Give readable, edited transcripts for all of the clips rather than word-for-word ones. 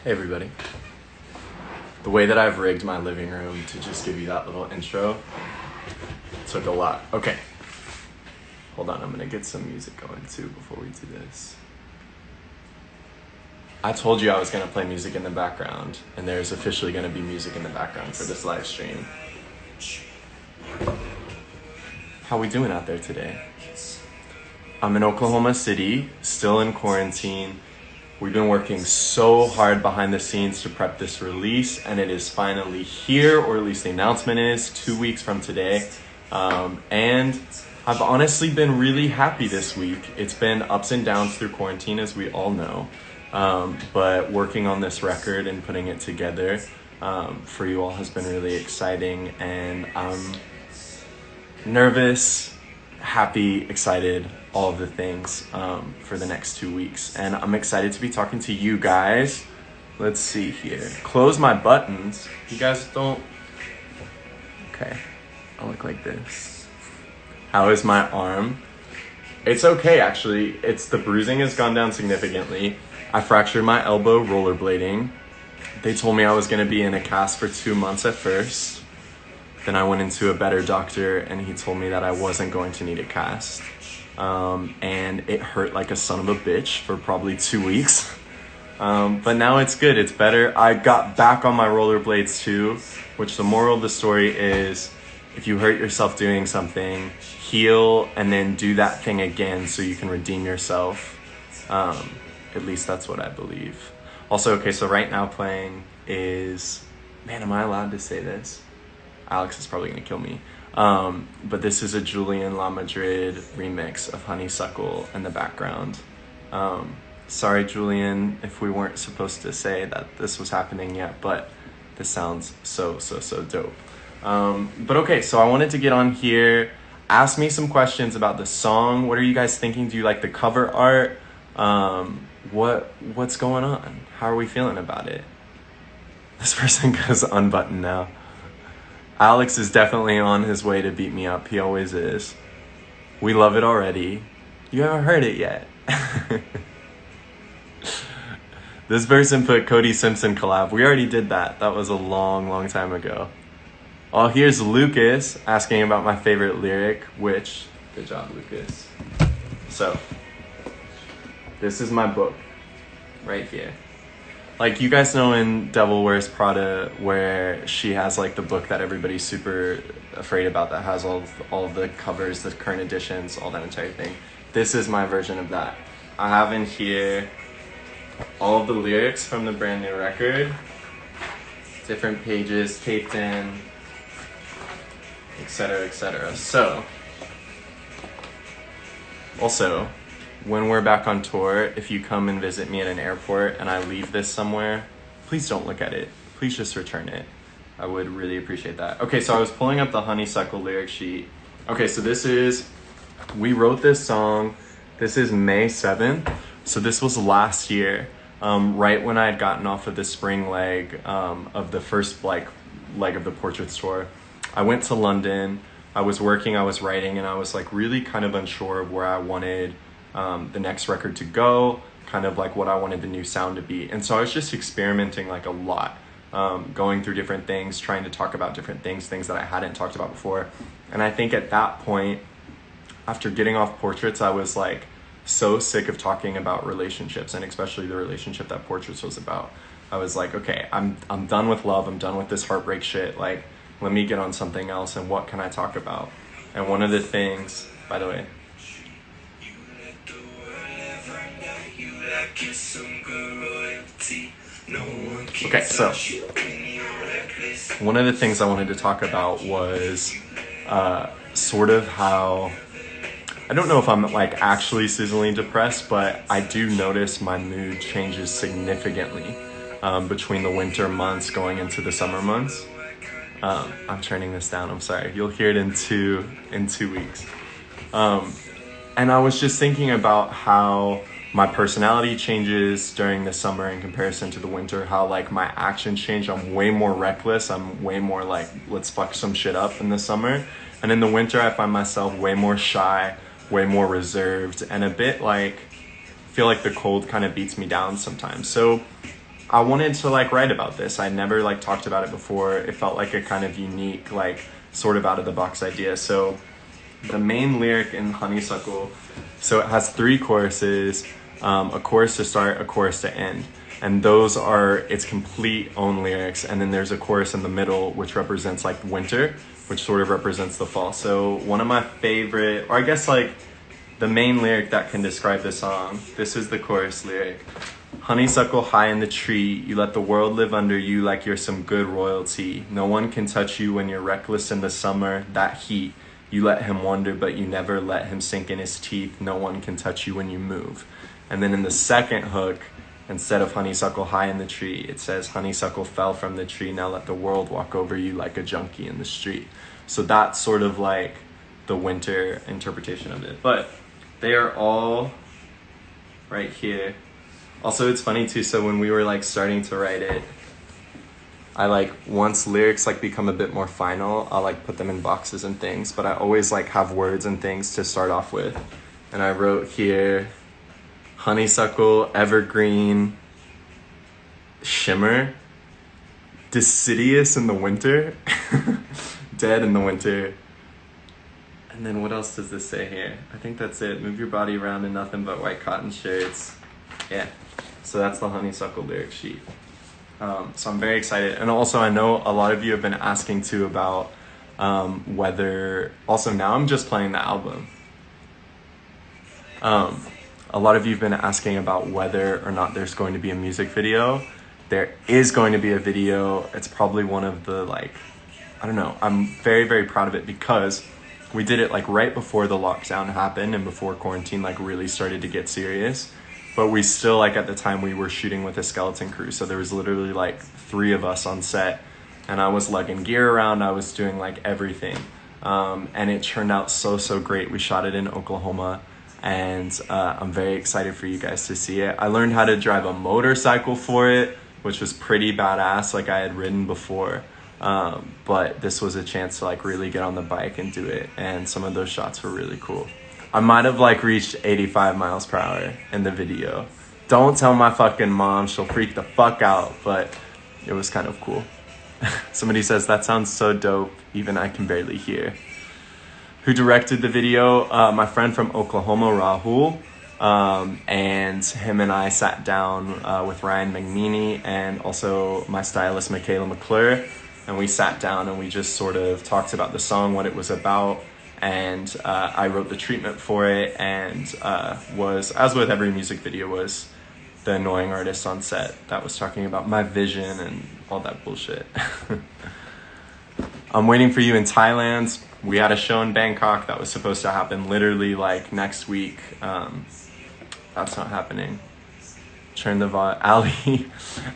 Hey everybody. The way that I've rigged my living room to just give you that little intro took a lot. Okay. Hold on, I'm gonna get some music going too before we do this. I told you I was gonna play music in the background, and there's officially gonna be music in the background for this live stream. How we doing out there today? I'm in Oklahoma City, still in quarantine. We've been working so hard behind the scenes to prep this release, and it is finally here, or at least the announcement is 2 weeks from today. And I've honestly been really happy this week. It's been ups and downs through quarantine, as we all know. But working on this record and putting it together for you all has been really exciting, and I'm nervous, happy, excited, all of the things for the next 2 weeks. And I'm excited to be talking to you guys. Let's see here. Close my buttons. You guys don't... Okay, I look like this. How is my arm? It's okay, actually. The bruising has gone down significantly. I fractured my elbow rollerblading. They told me I was going to be in a cast for 2 months at first. Then I went into a better doctor, and he told me that I wasn't going to need a cast. And it hurt like a son of a bitch for probably 2 weeks. But now it's good, it's better. I got back on my rollerblades too, which the moral of the story is, if you hurt yourself doing something, heal and then do that thing again so you can redeem yourself. At least that's what I believe. Also, okay, so right now playing is, man, am I allowed to say this? Alex is probably gonna kill me. But this is a Julian La Madrid remix of Honeysuckle in the background. Sorry, Julian, if we weren't supposed to say that this was happening yet, but this sounds so dope. But okay, so I wanted to get on here, ask me some questions about the song. What are you guys thinking? Do you like the cover art? What's going on? How are we feeling about it? This person goes unbuttoned now. Alex is definitely on his way to beat me up. He always is. We love it already. You haven't heard it yet. This person put Cody Simpson collab. We already did that. That was a long time ago. Oh, here's Lucas asking about my favorite lyric, which, good job, Lucas. So, this is my book right here. Like, you guys know in Devil Wears Prada where she has like the book that everybody's super afraid about that has all of the covers, the current editions, all that entire thing. This is my version of that. I have in here all of the lyrics from the brand new record, different pages taped in, etc., etc. So, also, when we're back on tour, if you come and visit me at an airport and I leave this somewhere, please don't look at it. Please just return it. I would really appreciate that. Okay, so I was pulling up the Honeysuckle lyric sheet. Okay, so we wrote this song, this is May 7th. So this was last year, right when I had gotten off of the spring leg of the first leg of the Portraits tour. I went to London, I was working, I was writing, and I was like really kind of unsure of where I wanted the next record to go, kind of like what I wanted the new sound to be. And so I was just experimenting like a lot, going through different things, trying to talk about different things that I hadn't talked about before. And I think at that point, after getting off Portraits, I was like so sick of talking about relationships, and especially the relationship that Portraits was about. I was like, okay, I'm done with love, I'm done with this heartbreak shit, like let me get on something else, and what can I talk about? And one of the things, by the way, okay, so one of the things I wanted to talk about was sort of how, I don't know if I'm like actually seasonally depressed, but I do notice my mood changes significantly between the winter months going into the summer months. I'm turning this down, I'm sorry. You'll hear it in two weeks. And I was just thinking about how my personality changes during the summer in comparison to the winter, how like my actions change. I'm way more reckless. I'm way more like, let's fuck some shit up in the summer. And in the winter, I find myself way more shy, way more reserved, and a bit like, I feel like the cold kind of beats me down sometimes. So I wanted to like write about this. I never like talked about it before. It felt like a kind of unique, like sort of out of the box idea. So the main lyric in Honeysuckle, so it has 3 choruses, a chorus to start, a chorus to end. And those are its complete own lyrics. And then there's a chorus in the middle, which represents like winter, which sort of represents the fall. So one of my favorite, or I guess like the main lyric that can describe the song, this is the chorus lyric. Honeysuckle high in the tree, you let the world live under you like you're some good royalty. No one can touch you when you're reckless in the summer, that heat. You let him wonder, but you never let him sink in his teeth. No one can touch you when you move. And then in the second hook, instead of honeysuckle high in the tree, it says honeysuckle fell from the tree. Now let the world walk over you like a junkie in the street. So that's sort of like the winter interpretation of it. But they are all right here. Also, it's funny too. So when we were like starting to write it, I like, once lyrics like become a bit more final, I'll like put them in boxes and things, but I always like have words and things to start off with. And I wrote here, honeysuckle, evergreen, shimmer, deciduous in the winter, dead in the winter. And then what else does this say here? I think that's it. Move your body around in nothing but white cotton shirts. Yeah, so that's the honeysuckle lyric sheet. So I'm very excited. And also I know a lot of you have been asking too about whether, also now I'm just playing the album. A lot of you have been asking about whether or not there's going to be a music video. There is going to be a video. It's probably one of the like, I don't know. I'm very, very proud of it because we did it like right before the lockdown happened and before quarantine like really started to get serious. But we still, like at the time, we were shooting with a skeleton crew. So there was literally like 3 of us on set. And I was lugging gear around. I was doing like everything. And it turned out so, so great. We shot it in Oklahoma. And I'm very excited for you guys to see it. I learned how to drive a motorcycle for it, which was pretty badass. Like I had ridden before. But this was a chance to like really get on the bike and do it. And some of those shots were really cool. I might have like reached 85 miles per hour in the video. Don't tell my fucking mom, she'll freak the fuck out, but it was kind of cool. Somebody says, that sounds so dope, even I can barely hear. Who directed the video? My friend from Oklahoma, Rahul, and him and I sat down with Ryan McMeany and also my stylist, Michaela McClure, and we sat down and we just sort of talked about the song, what it was about. And I wrote the treatment for it and was, as with every music video, was the annoying artist on set that was talking about my vision and all that bullshit. I'm waiting for you in Thailand. We had a show in Bangkok that was supposed to happen literally like next week. That's not happening. Turn the volume.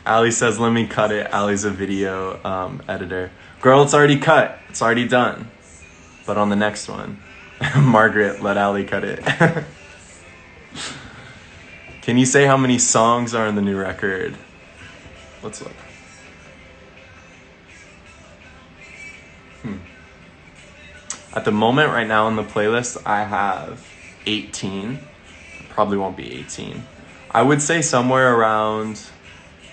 Ali says, let me cut it. Ali's a video editor. Girl, it's already cut. It's already done. But on the next one, Margaret, let Ali cut it. Can you say how many songs are in the new record? Let's look. At the moment right now on the playlist, I have 18. Probably won't be 18. I would say somewhere around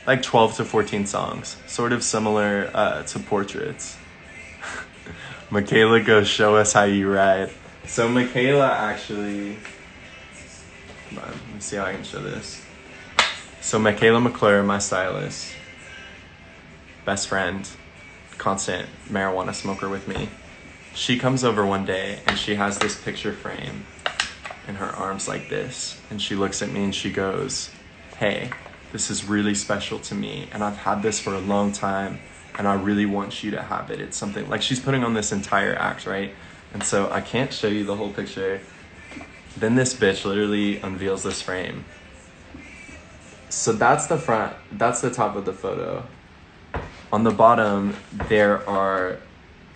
like 12 to 14 songs. Sort of similar to Portraits. Michaela, go show us how you ride. So Michaela actually, hold on, let me see how I can show this. So Michaela McClure, my stylist, best friend, constant marijuana smoker with me. She comes over one day and she has this picture frame in her arms like this. And she looks at me and she goes, hey, this is really special to me. And I've had this for a long time. And I really want you to have it. It's something, like she's putting on this entire act, right? And so I can't show you the whole picture. Then this bitch literally unveils this frame. So that's the front, that's the top of the photo. On the bottom, there are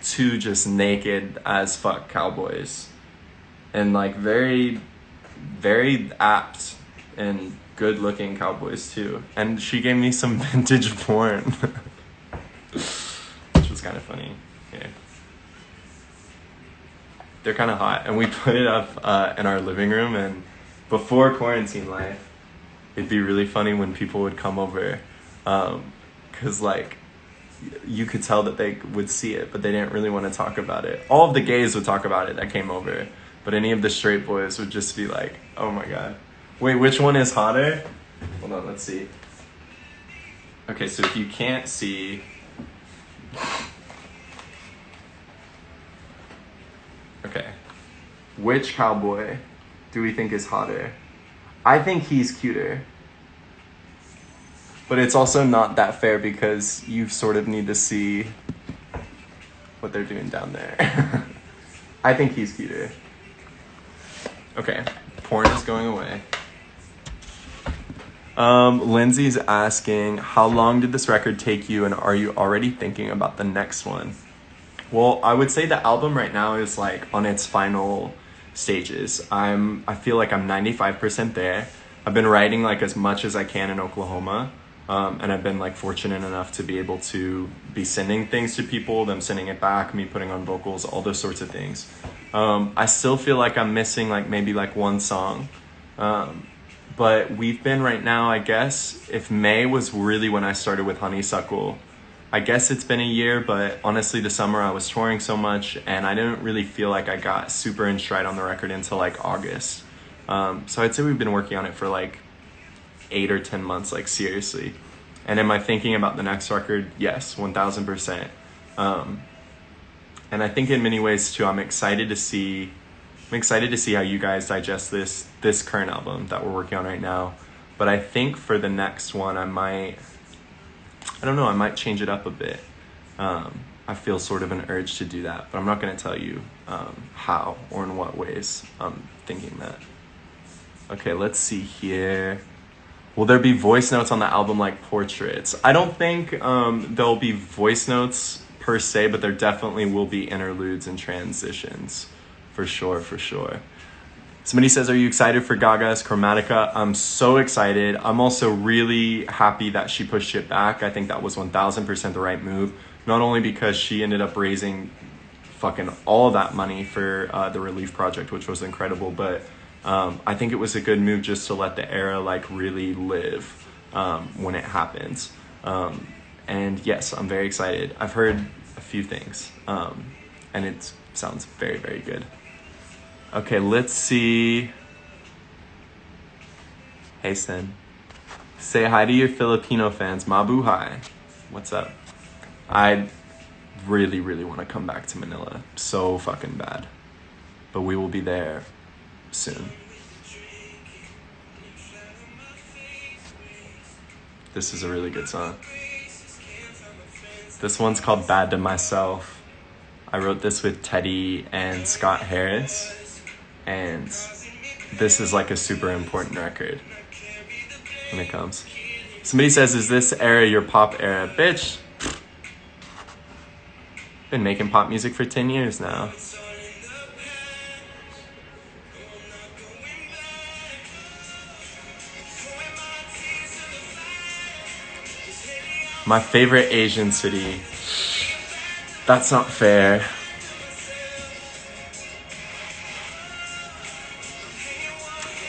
2 just naked as fuck cowboys. And like very, very apt and good looking cowboys too. And she gave me some vintage porn. Which was kind of funny. Yeah. They're kind of hot. And we put it up in our living room. And before quarantine life, it'd be really funny when people would come over Because like you could tell that they would see it, but they didn't really want to talk about it. All of the gays would talk about it that came over, but any of the straight boys would just be like, oh my god. Wait, which one is hotter? Hold on, let's see. Okay, so if you can't see, okay, which cowboy do we think is hotter? I think he's cuter. But it's also not that fair because you sort of need to see what they're doing down there. I think he's cuter. Okay, porn is going away. Lindsay's asking, how long did this record take you and are you already thinking about the next one? Well, I would say the album right now is like on its final stages. I feel like I'm 95% there. I've been writing like as much as I can in Oklahoma. And I've been like fortunate enough to be able to be sending things to people, them sending it back, me putting on vocals, all those sorts of things. I still feel like I'm missing like maybe like one song. But we've been right now, I guess, if May was really when I started with Honeysuckle, I guess it's been a year, but honestly the summer I was touring so much and I didn't really feel like I got super in stride on the record until like August. So I'd say we've been working on it for like 8 or 10 months, like seriously. And am I thinking about the next record? Yes, 1000%. And I think in many ways too, I'm excited to see how you guys digest this current album that we're working on right now. But I think for the next one, I might change it up a bit. I feel sort of an urge to do that, but I'm not going to tell you how or in what ways I'm thinking that. Okay, let's see here. Will there be voice notes on the album like portraits? I don't think there'll be voice notes per se, but there definitely will be interludes and transitions. For sure. Somebody says, are you excited for Gaga's Chromatica? I'm so excited. I'm also really happy that she pushed it back. I think that was 1000% the right move. Not only because she ended up raising fucking all that money for the Relief Project, which was incredible, but I think it was a good move just to let the era like really live when it happens. And yes, I'm very excited. I've heard a few things and it sounds very, very good. Okay, let's see. Hey, Sen. Say hi to your Filipino fans. Mabuhay. What's up? I really, really want to come back to Manila. So fucking bad. But we will be there soon. This is a really good song. This one's called Bad to Myself. I wrote this with Teddy and Scott Harris. And this is like a super important record when it comes. Somebody says, is this era your pop era? Bitch, been making pop music for 10 years now. My favorite Asian city. That's not fair.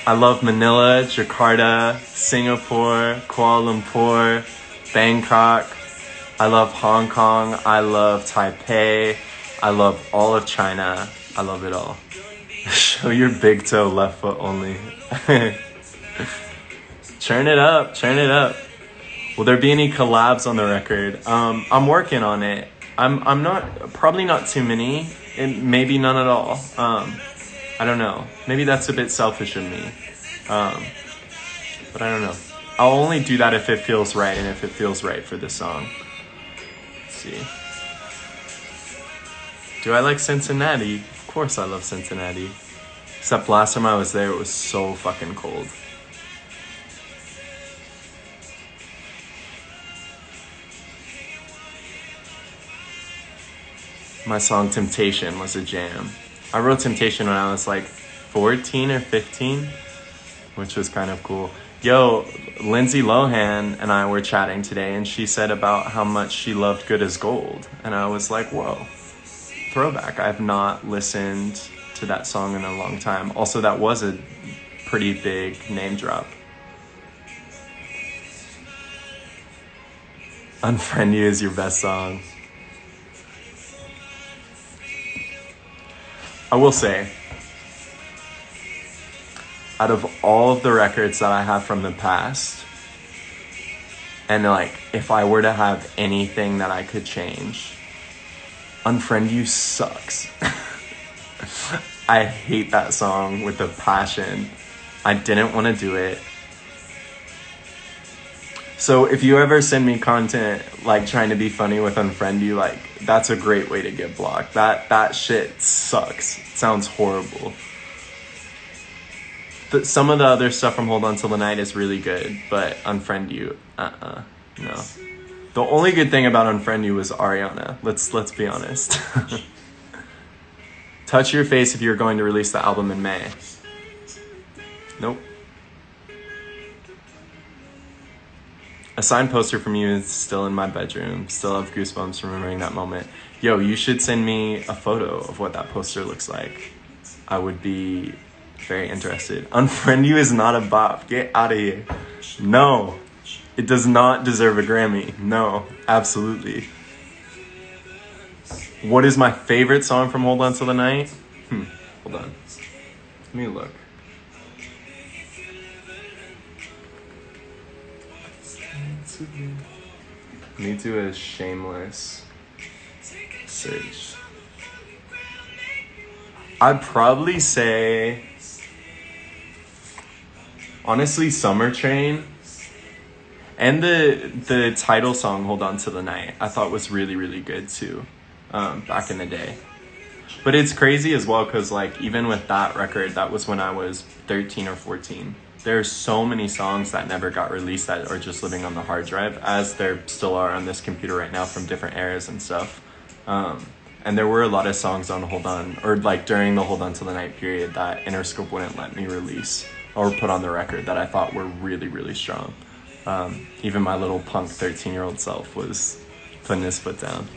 I love Manila, Jakarta, Singapore, Kuala Lumpur, Bangkok. I love Hong Kong. I love Taipei. I love all of China. I love it all. Show your big toe, left foot only. Turn it up, turn it up. Will there be any collabs on the record? I'm working on it. I'm not, probably not too many, and maybe none at all. I don't know. Maybe that's a bit selfish of me. But I don't know. I'll only do that if it feels right and if it feels right for the song. Let's see. Do I like Cincinnati? Of course I love Cincinnati. Except last time I was there, it was so fucking cold. My song Temptation was a jam. I wrote Temptation when I was like 14 or 15, which was kind of cool. Yo, Lindsay Lohan and I were chatting today and she said about how much she loved Good as Gold. And I was like, whoa, throwback. I've not listened to that song in a long time. Also, that was a pretty big name drop. Unfriend You is your best song. I will say, out of all of the records that I have from the past, and like, if I were to have anything that I could change, Unfriend You sucks. I hate that song with a passion. I didn't want to do it. So if you ever send me content like trying to be funny with Unfriend You, like, that's a great way to get blocked. That shit sucks. It sounds horrible. Some of the other stuff from Hold On Till the Night is really good, but Unfriend You, no. The only good thing about Unfriend You was Ariana. Let's be honest. Touch Your Face if you're going to release the album in May. Nope. A signed poster from you is still in my bedroom. Still have goosebumps remembering that moment. Yo, you should send me a photo of what that poster looks like. I would be very interested. Unfriend You is not a bop. Get out of here. No. It does not deserve a Grammy. No, absolutely. What is my favorite song from Hold On Till the Night? Hold on. Let me look. Me Too is shameless search. I'd probably say, honestly, Summer Train. And the title song, Hold On To The Night, I thought was really, really good too, back in the day. But it's crazy as well because, like, even with that record, that was when I was 13 or 14. There's so many songs that never got released that are just living on the hard drive, as there still are on this computer right now from different eras and stuff. And there were a lot of songs on Hold On, or like during the Hold On Till the Night period that Interscope wouldn't let me release or put on the record that I thought were really, really strong. Even my little punk 13-year-old self was putting his foot down.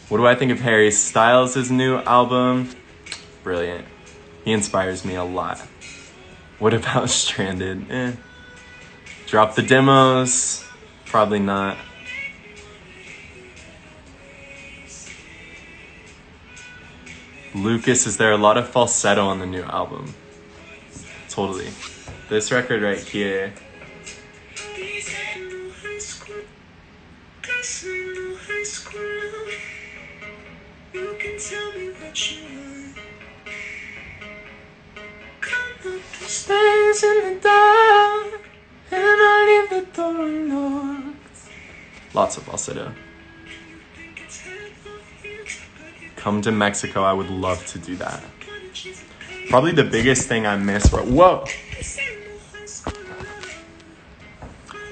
What do I think of Harry Styles' new album? Brilliant. He inspires me a lot. What about Stranded? Drop the demos? Probably not. Lucas, is there a lot of falsetto on the new album? Totally. This record right here. Stays in the dark, and I leave the door unlocked. Lots of falsetto. Come to Mexico, I would love to do that. Probably the biggest thing I miss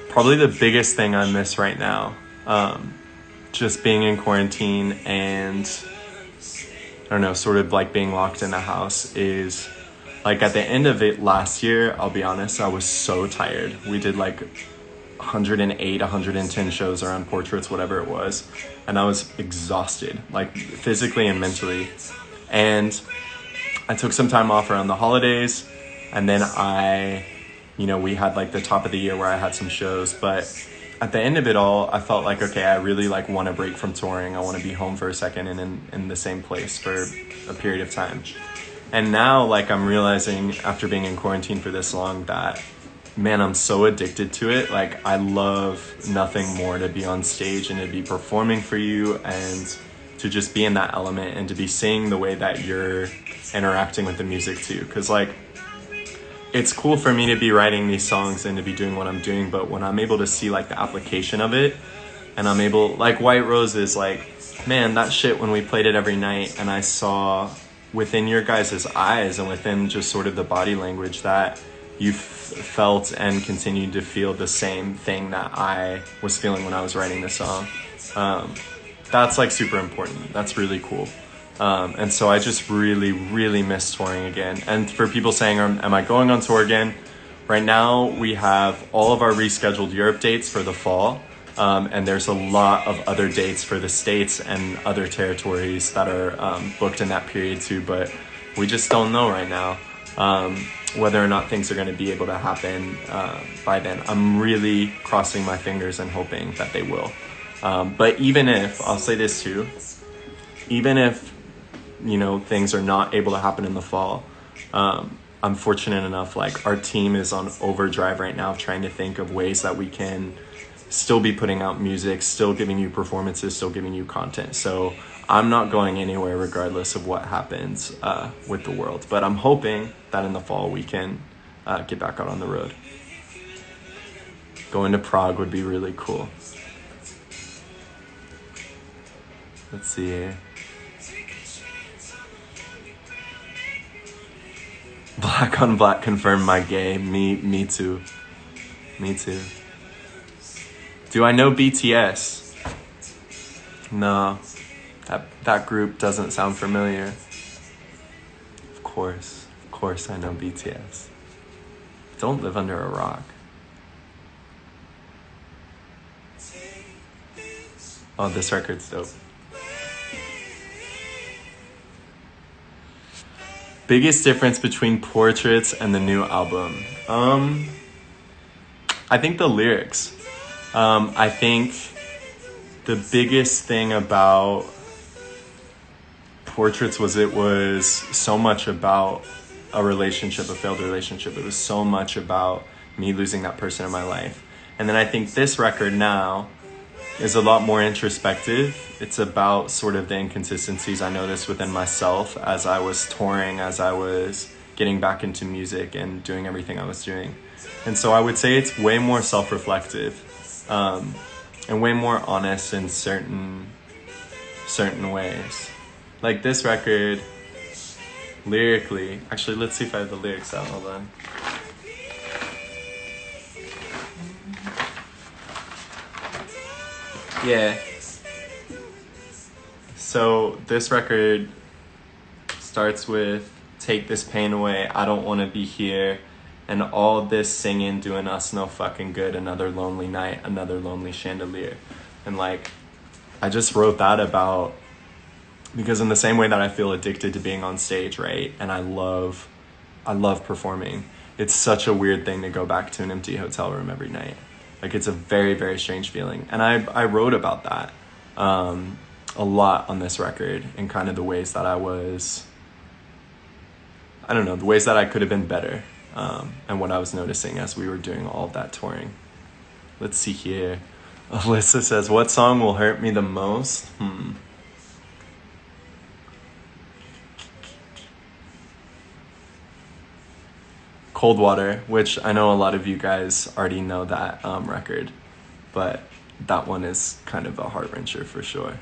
Probably the biggest thing I miss right now, just being in quarantine and, I don't know, sort of like being locked in a house is, like, at the end of it last year, I'll be honest, I was so tired. We did like 108, 110 shows around portraits, whatever it was. And I was exhausted, like physically and mentally. And I took some time off around the holidays. And then we had like the top of the year where I had some shows. But at the end of it all, I felt like, okay, I really like want a break from touring. I want to be home for a second and in the same place for a period of time. And now, like, I'm realizing after being in quarantine for this long that, man, I'm so addicted to it. Like, I love nothing more to be on stage and to be performing for you and to just be in that element and to be seeing the way that you're interacting with the music too. Because, like, it's cool for me to be writing these songs and to be doing what I'm doing, but when I'm able to see, like, the application of it, and I'm able, like, White Roses, like, man, that shit when we played it every night and I saw within your guys' eyes and within just sort of the body language that you felt and continued to feel the same thing that I was feeling when I was writing the song. That's like super important. That's really cool. And so I just really, really miss touring again. And for people saying, am I going on tour again? Right now we have all of our rescheduled Europe dates for the fall. And there's a lot of other dates for the States and other territories that are booked in that period too, but we just don't know right now. whether or not things are going to be able to happen by then. I'm really crossing my fingers and hoping that they will. But even if, I'll say this too, even if, things are not able to happen in the fall, I'm fortunate enough, like our team is on overdrive right now, trying to think of ways that we can still be putting out music, still giving you performances, still giving you content. So I'm not going anywhere regardless of what happens with the world. But I'm hoping that in the fall we can get back out on the road. Going to Prague would be really cool. Let's see here. Black on Black confirmed my gay. Me too. Me too. Do I know BTS? No. That group doesn't sound familiar. Of course I know BTS. Don't live under a rock. Oh, this record's dope. Biggest difference between Portraits and the new album? I think the lyrics. I think the biggest thing about Portraits was it was so much about a relationship, a failed relationship. It was so much about me losing that person in my life. And then I think this record now is a lot more introspective. It's about sort of the inconsistencies I noticed within myself as I was touring, as I was getting back into music and doing everything I was doing. And so I would say it's way more self-reflective and way more honest in certain ways. Like this record, lyrically, actually let's see if I have the lyrics out, hold on. Yeah. So this record starts with take this pain away, I don't want to be here, and all this singing doing us no fucking good, another lonely night, another lonely chandelier. And like I just wrote that about, because in the same way that I feel addicted to being on stage, right? And I love performing. It's such a weird thing to go back to an empty hotel room every night. Like it's a very, very strange feeling. And I wrote about that a lot on this record, and kind of the ways that I was, the ways that I could have been better, and what I was noticing as we were doing all of that touring. Let's see here. Alyssa says, what song will hurt me the most? Cold Water, which I know a lot of you guys already know that record, but that one is kind of a heart-wrencher for sure.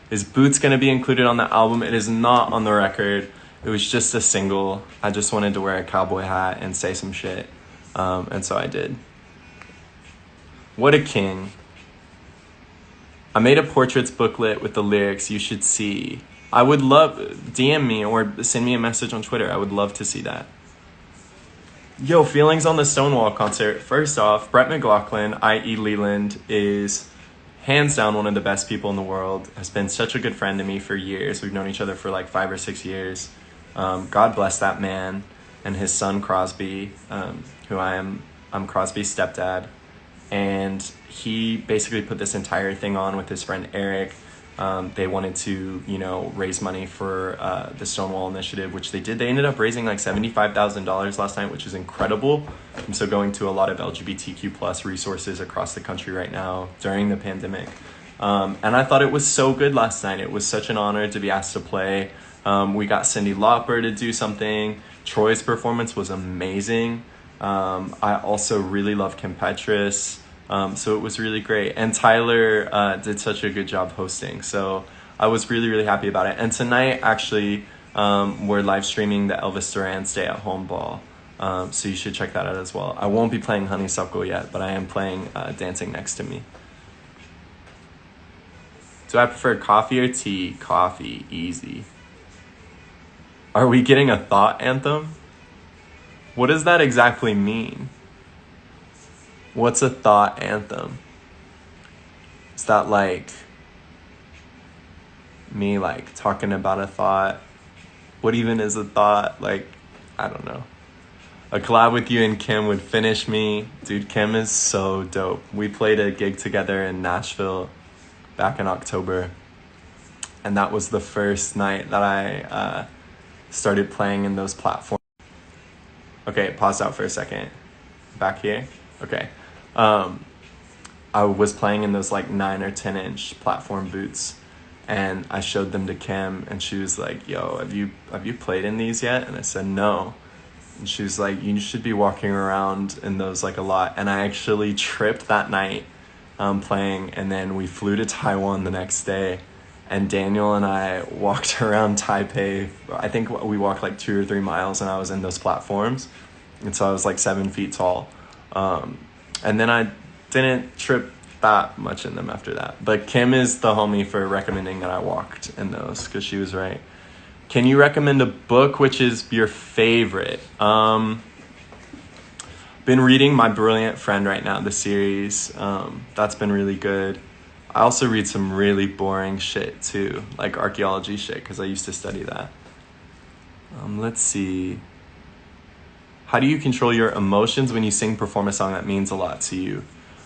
Is Boots going to be included on the album? It is not on the record. It was just a single. I just wanted to wear a cowboy hat and say some shit, and so I did. What a king. I made a Portraits booklet with the lyrics you should see. I would love, DM me or send me a message on Twitter. I would love to see that. Yo, feelings on the Stonewall concert. First off, Brett McLaughlin, i.e. Leland, is hands down one of the best people in the world. Has been such a good friend to me for years. We've known each other for like 5 or 6 years. God bless that man and his son Crosby, who I'm Crosby's stepdad. And he basically put this entire thing on with his friend Eric. They wanted to, raise money for the Stonewall Initiative, which they did. They ended up raising like $75,000 last night, which is incredible. I'm so going to a lot of LGBTQ plus resources across the country right now during the pandemic. And I thought it was so good last night. It was such an honor to be asked to play. We got Cyndi Lauper to do something. Troy's performance was amazing. I also really love Kim Petras. So it was really great. And Tyler did such a good job hosting. So I was really, really happy about it. And tonight, actually, we're live streaming the Elvis Duran Stay at Home Ball. So you should check that out as well. I won't be playing Honeysuckle yet, but I am playing Dancing Next to Me. Do I prefer coffee or tea? Coffee, easy. Are we getting a thought anthem? What does that exactly mean? What's a thought anthem? Is that like me like talking about a thought? What even is a thought? Like, I don't know. A collab with you and Kim would finish me. Dude, Kim is so dope. We played a gig together in Nashville back in October. And that was the first night that I started playing in those platforms. Okay, pause out for a second. Back here? Okay. I was playing in those like 9 or 10 inch platform boots. And I showed them to Kim and she was like, yo, have you played in these yet? And I said, no. And she was like, you should be walking around in those like a lot. And I actually tripped that night playing. And then we flew to Taiwan the next day. And Daniel and I walked around Taipei. I think we walked like 2 or 3 miles and I was in those platforms. And so I was like 7 feet tall. And then I didn't trip that much in them after that. But Kim is the homie for recommending that I walked in those because she was right. Can you recommend a book which is your favorite? Been reading My Brilliant Friend right now, the series. That's been really good. I also read some really boring shit too, like archaeology shit, because I used to study that. Let's see. How do you control your emotions when you sing, perform a song that means a lot to you?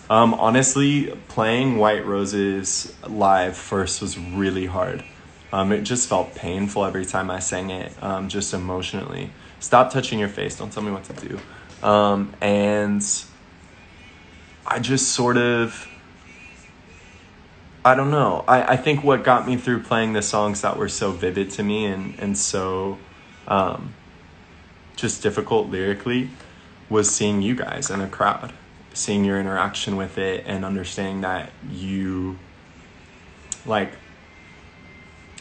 Honestly, playing White Roses live first was really hard. It just felt painful every time I sang it, just emotionally. Stop touching your face. Don't tell me what to do. And I just sort of, I don't know. I think what got me through playing the songs that were so vivid to me and so just difficult lyrically was seeing you guys in a crowd, seeing your interaction with it and understanding that you, like,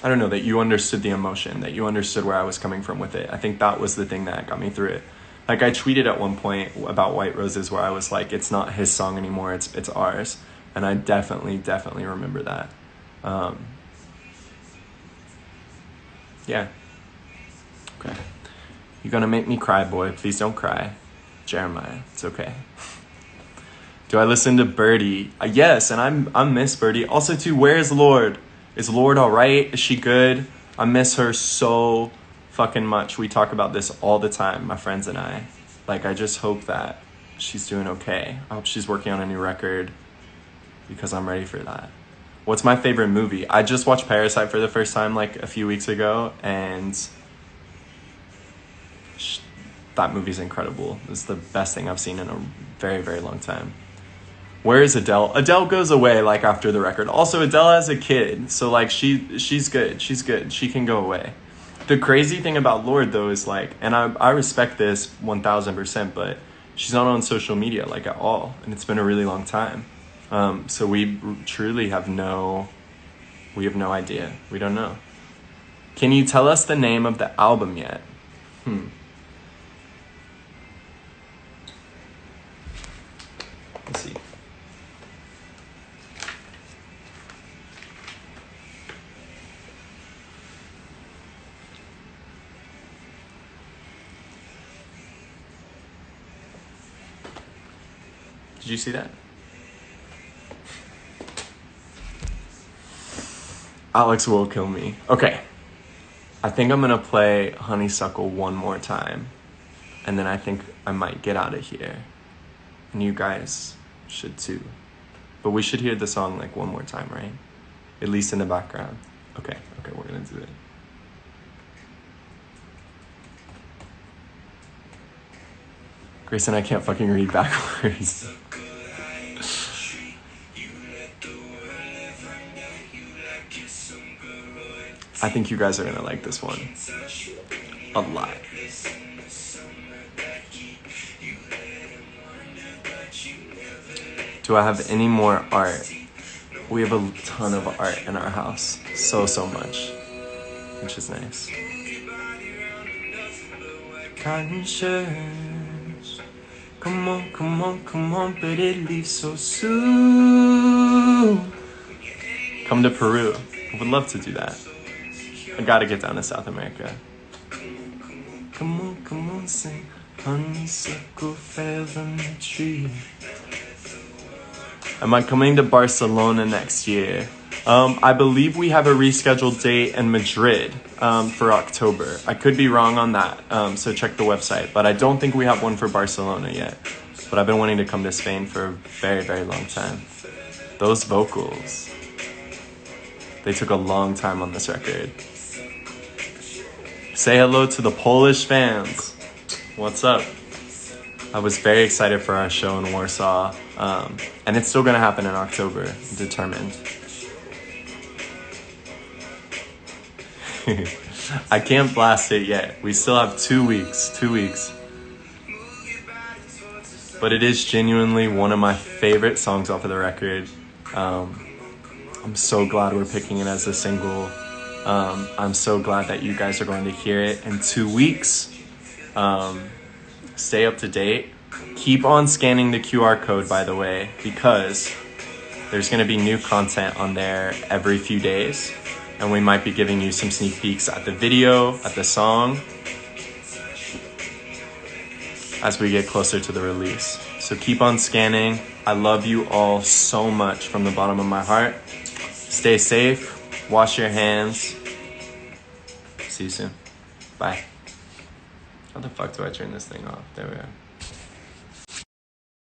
I don't know, that you understood the emotion, that you understood where I was coming from with it. I think that was the thing that got me through it. Like I tweeted at one point about White Roses where I was like, it's not his song anymore, it's ours. And I definitely remember that. Yeah. Okay. You're gonna make me cry, boy. Please don't cry. Jeremiah, it's okay. Do I listen to Birdie? Yes, and I miss Birdie. Also, too, where is Lord? Is Lord all right? Is she good? I miss her so fucking much. We talk about this all the time, my friends and I. Like, I just hope that she's doing okay. I hope she's working on a new record because I'm ready for that. What's my favorite movie? I just watched Parasite for the first time like a few weeks ago, and that movie's incredible. It's the best thing I've seen in a very, very long time. Where is Adele? Adele goes away like after the record. Also, Adele has a kid, so like she's good. She's good. She can go away. The crazy thing about Lorde though is like, and I respect this 1000%, but she's not on social media like at all, and it's been a really long time. So we truly have no idea. We don't know. Can you tell us the name of the album yet? Let's see. Did you see that? Alex will kill me. Okay. I think I'm gonna play Honeysuckle one more time. And then I think I might get out of here. And you guys should too. But we should hear the song like one more time, right? At least in the background. Okay, we're gonna do it. Greyson, I can't fucking read backwards. I think you guys are gonna like this one a lot. Do I have any more art? We have a ton of art in our house. So much. Which is nice. Conscious. Come on, but it leaves so soon. Come to Peru. I would love to do that. I gotta get down to South America. Come on, sing. Honeysuckle fell from the tree. Am I coming to Barcelona next year? I believe we have a rescheduled date in Madrid for October. I could be wrong on that, so check the website. But I don't think we have one for Barcelona yet. But I've been wanting to come to Spain for a very, very long time. Those vocals, they took a long time on this record. Say hello to the Polish fans. What's up? I was very excited for our show in Warsaw, and it's still gonna happen in October, I'm determined. I can't blast it yet. We still have 2 weeks. But it is genuinely one of my favorite songs off of the record. I'm so glad we're picking it as a single. I'm so glad that you guys are going to hear it in 2 weeks. Stay up to date. Keep on scanning the QR code, by the way, because there's going to be new content on there every few days. And we might be giving you some sneak peeks at the video, at the song, as we get closer to the release. So keep on scanning. I love you all so much from the bottom of my heart. Stay safe. Wash your hands. See you soon. Bye. How the fuck do I turn this thing off? There we go.